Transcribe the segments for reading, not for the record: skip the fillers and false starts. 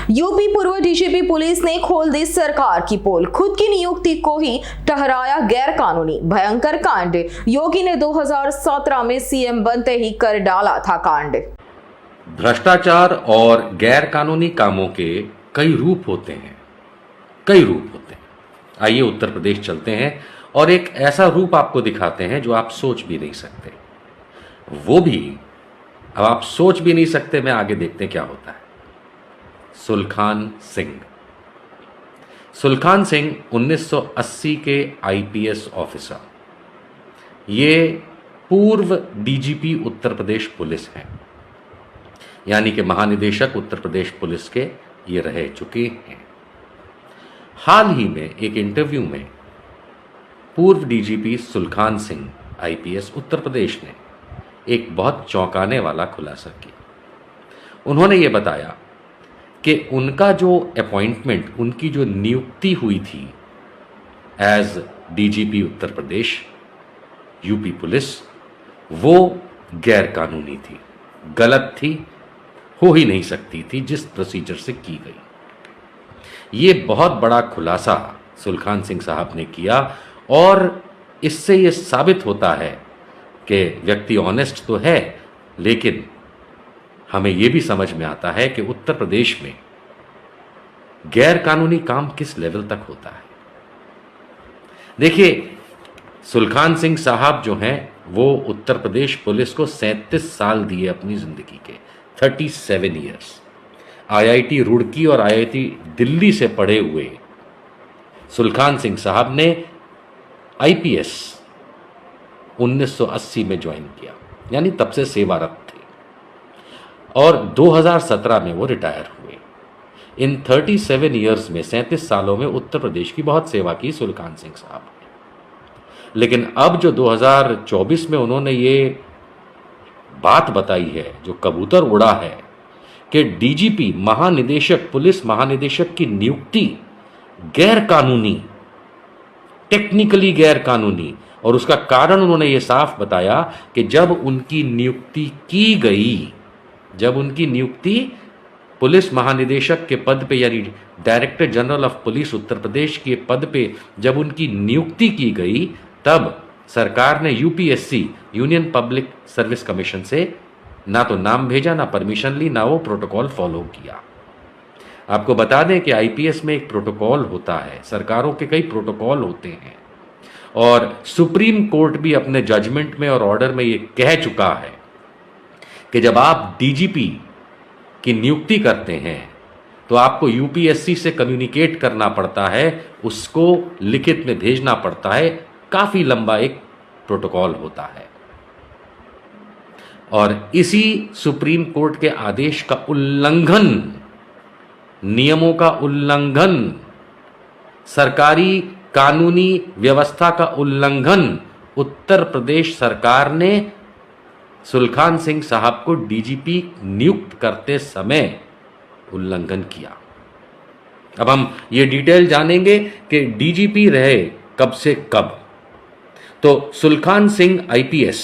UP पूर्व DGP police ने खोल दी सरकार की पोल, खुद की नियुक्ति को ही ठहराया गैर कानूनी। भयंकर कांड, योगी ने 2017 में सीएम बनते ही कर डाला था कांड। भ्रष्टाचार और गैर कानूनी कामों के कई रूप होते हैं, कई रूप होते हैं। आइए उत्तर प्रदेश चलते हैं और एक ऐसा रूप आपको दिखाते हैं जो आप सोच भी नहीं सकते। वो भी अब आप सोच भी नहीं सकते, मैं आगे देखते हैं क्या होता है। सुलखान सिंह। सुलखान सिंह 1980 के आईपीएस ऑफिसर, ये पूर्व डीजीपी उत्तर प्रदेश पुलिस हैं, यानी कि महानिदेशक उत्तर प्रदेश पुलिस के ये रह चुके हैं। हाल ही में एक इंटरव्यू में पूर्व डीजीपी सुलखान सिंह आईपीएस उत्तर प्रदेश ने एक बहुत चौंकाने वाला खुलासा किया। उन्होंने ये बताया कि उनका जो अपॉइंटमेंट, उनकी जो नियुक्ति हुई थी as DGP Uttar Pradesh UP police, वो गैर कानूनी थी, गलत थी, हो ही नहीं सकती थी जिस प्रोसीजर से की गई। ये बहुत बड़ा खुलासा सुलखान सिंह साहब ने किया और इससे ये साबित होता है कि व्यक्ति ऑनेस्ट तो है, लेकिन हमें यह भी समझ में आता है कि उत्तर प्रदेश में गैर कानूनी काम किस लेवल तक होता है। देखिए, सुलखान सिंह साहब जो हैं वो उत्तर प्रदेश पुलिस को 37 साल दिए अपनी जिंदगी के, 37 ईयर्स। आईआईटी रुड़की और आईआईटी दिल्ली से पढ़े हुए सुलखान सिंह साहब ने आईपीएस 1980 में ज्वाइन किया, यानी तब से सेवारत थे और 2017 में वो रिटायर हुए। इन 37 ईयर्स में, 37 सालों में उत्तर प्रदेश की बहुत सेवा की सुलखान सिंह साहब ने। लेकिन अब जो 2024 में उन्होंने ये बात बताई है, जो कबूतर उड़ा है कि डीजीपी महानिदेशक, पुलिस महानिदेशक की नियुक्ति गैर कानूनी, टेक्निकली गैर कानूनी, और उसका कारण उन्होंने ये साफ बताया कि जब उनकी नियुक्ति की गई, जब उनकी नियुक्ति पुलिस महानिदेशक के पद पे, यानी director general of police Uttar Pradesh के पद पे जब उनकी नियुक्ति की गई, तब सरकार ने UPSC, union public service commission से ना तो नाम भेजा, ना परमिशन ली, ना वो प्रोटोकॉल फॉलो किया। आपको बता दें कि आईपीएस में एक प्रोटोकॉल होता है, सरकारों के कई प्रोटोकॉल होते हैं, और सुप्रीम कोर्ट भी अपने जजमेंट में और ऑर्डर में ये कह चुका है कि जब आप डीजीपी की नियुक्ति करते हैं तो आपको यूपीएससी से कम्युनिकेट करना पड़ता है, उसको लिखित में भेजना पड़ता है। काफी लंबा एक प्रोटोकॉल होता है और इसी सुप्रीम कोर्ट के आदेश का उल्लंघन, नियमों का उल्लंघन, सरकारी कानूनी व्यवस्था का उल्लंघन उत्तर प्रदेश सरकार ने सुलखान सिंह साहब को डीजीपी नियुक्त करते समय उल्लंघन किया। अब हम ये डिटेल जानेंगे कि डीजीपी रहे कब से कब। तो सुलखान सिंह आईपीएस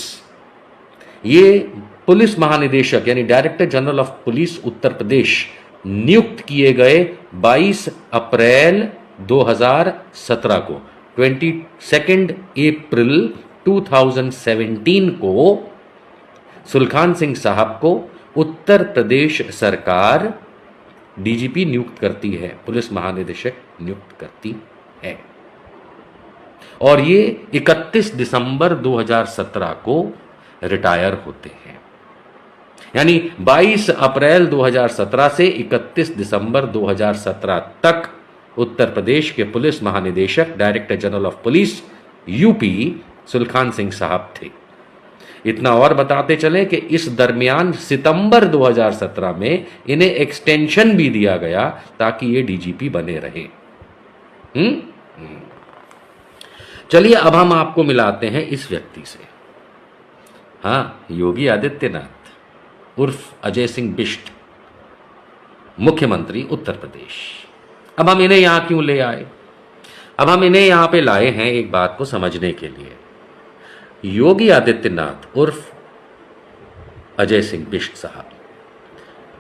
ये पुलिस महानिदेशक यानी director general of police Uttar Pradesh नियुक्त किए गए 22 अप्रैल 2017 को, 22 अप्रैल 2017 को सुलखान सिंह साहब को उत्तर प्रदेश सरकार डीजीपी नियुक्त करती है, पुलिस महानिदेशक नियुक्त करती है। और ये 31 दिसंबर 2017 को रिटायर होते हैं, यानी 22 अप्रैल 2017 से 31 दिसंबर 2017 तक उत्तर प्रदेश के पुलिस महानिदेशक, director general of police UP Sulkhan Singh साहब थे। इतना और बताते चले कि इस दरमियान सितंबर 2017 में इन्हें एक्सटेंशन भी दिया गया ताकि ये डीजीपी बने रहे। चलिए अब हम आपको मिलाते हैं इस व्यक्ति से। हाँ, योगी आदित्यनाथ उर्फ अजय सिंह बिष्ट, मुख्यमंत्री उत्तर प्रदेश। अब हम इन्हें यहां क्यों ले आए? अब हम इन्हें यहां पे लाए हैं एक बात को समझने के लिए। योगी आदित्यनाथ उर्फ अजय सिंह बिष्ट साहब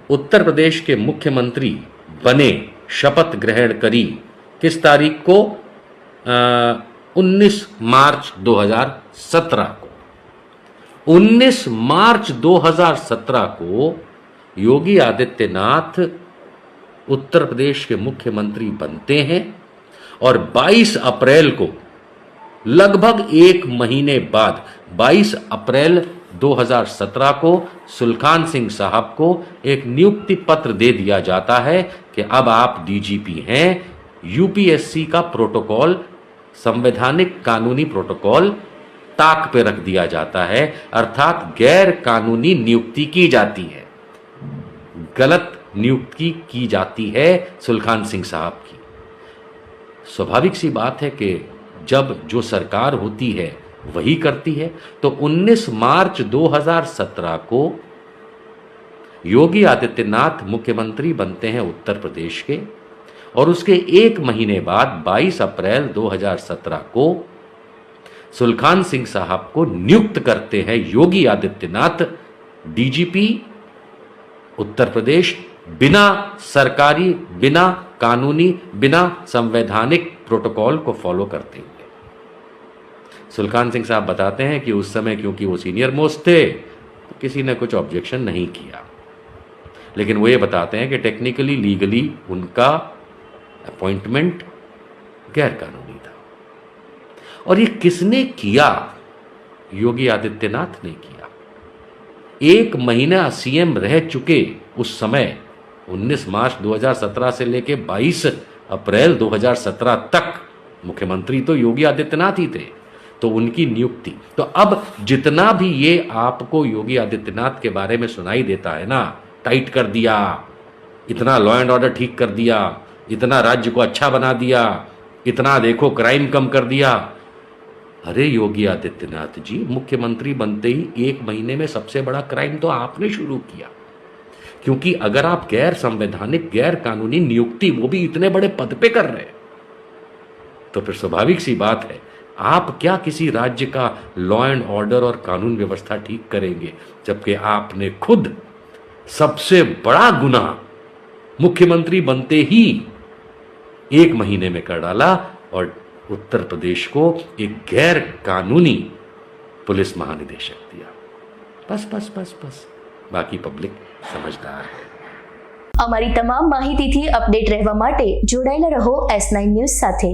उत्तर प्रदेश के मुख्यमंत्री बने शपथ ग्रहण करी किस तारीख को? 19 मार्च 2017 को। 19 मार्च 2017 को योगी आदित्यनाथ उत्तर प्रदेश के मुख्यमंत्री बनते हैं और 22 अप्रैल को, लगभग एक महीने बाद 22 अप्रैल 2017 को सुलखान सिंह साहब को एक नियुक्ति पत्र दे दिया जाता है कि अब आप डीजीपी हैं। यूपीएससी का प्रोटोकॉल, संवैधानिक कानूनी प्रोटोकॉल ताक पे रख दिया जाता है, अर्थात गैर कानूनी नियुक्ति की जाती है, गलत नियुक्ति की जाती है सुलखान सिंह साहब की। स्वाभाविक सी बात है कि जब जो सरकार होती है वही करती है। तो 19 मार्च 2017 को योगी आदित्यनाथ मुख्यमंत्री बनते हैं उत्तर प्रदेश के, और उसके एक महीने बाद 22 अप्रैल 2017 को सुलखान सिंह साहब को नियुक्त करते हैं योगी आदित्यनाथ डीजीपी उत्तर प्रदेश, बिना सरकारी, बिना कानूनी, बिना संवैधानिक प्रोटोकॉल को फॉलो करते हुए। सुलखान सिंह साहब बताते हैं कि उस समय क्योंकि वो सीनियर मोस्ट थे तो किसी ने कुछ ऑब्जेक्शन नहीं किया, लेकिन वो ये बताते हैं कि टेक्निकली, लीगली उनका अपॉइंटमेंट गैर कानूनी था। और ये किसने किया? योगी आदित्यनाथ ने किया। एक महीना सीएम रह चुके उस समय 19 मार्च 2017 से लेके 22 अप्रैल 2017 तक मुख्यमंत्री तो योगी आदित्यनाथ ही थे, तो उनकी नियुक्ति। तो अब जितना भी ये आपको योगी आदित्यनाथ के बारे में सुनाई देता है ना, टाइट कर दिया, इतना लॉ एंड ऑर्डर ठीक कर दिया, इतना राज्य को अच्छा बना दिया, इतना देखो क्राइम कम कर दिया। अरे योगी आदित्यनाथ जी, मुख्यमंत्री बनते ही एक महीने में सबसे बड़ा क्राइम तो आपने शुरू किया। क्योंकि अगर आप गैर संवैधानिक, गैर कानूनी नियुक्ति, वो भी इतने बड़े पद पे कर रहे हैं, तो फिर स्वाभाविक सी बात है आप क्या किसी राज्य का लॉ एंड ऑर्डर और कानून व्यवस्था ठीक करेंगे, जबकि आपने खुद सबसे बड़ा गुनाह मुख्यमंत्री बनते ही एक महीने में कर डाला और उत्तर प्रदेश को एक गैर कानूनी पुलिस महानिदेशक दिया। बस बस बस बस, बाकी पब्लिक समझदार है। અમારી તમામ માહિતીથી અપડેટ રહેવા માટે જોડાયેલા રહો S9 ન્યૂઝ સાથે।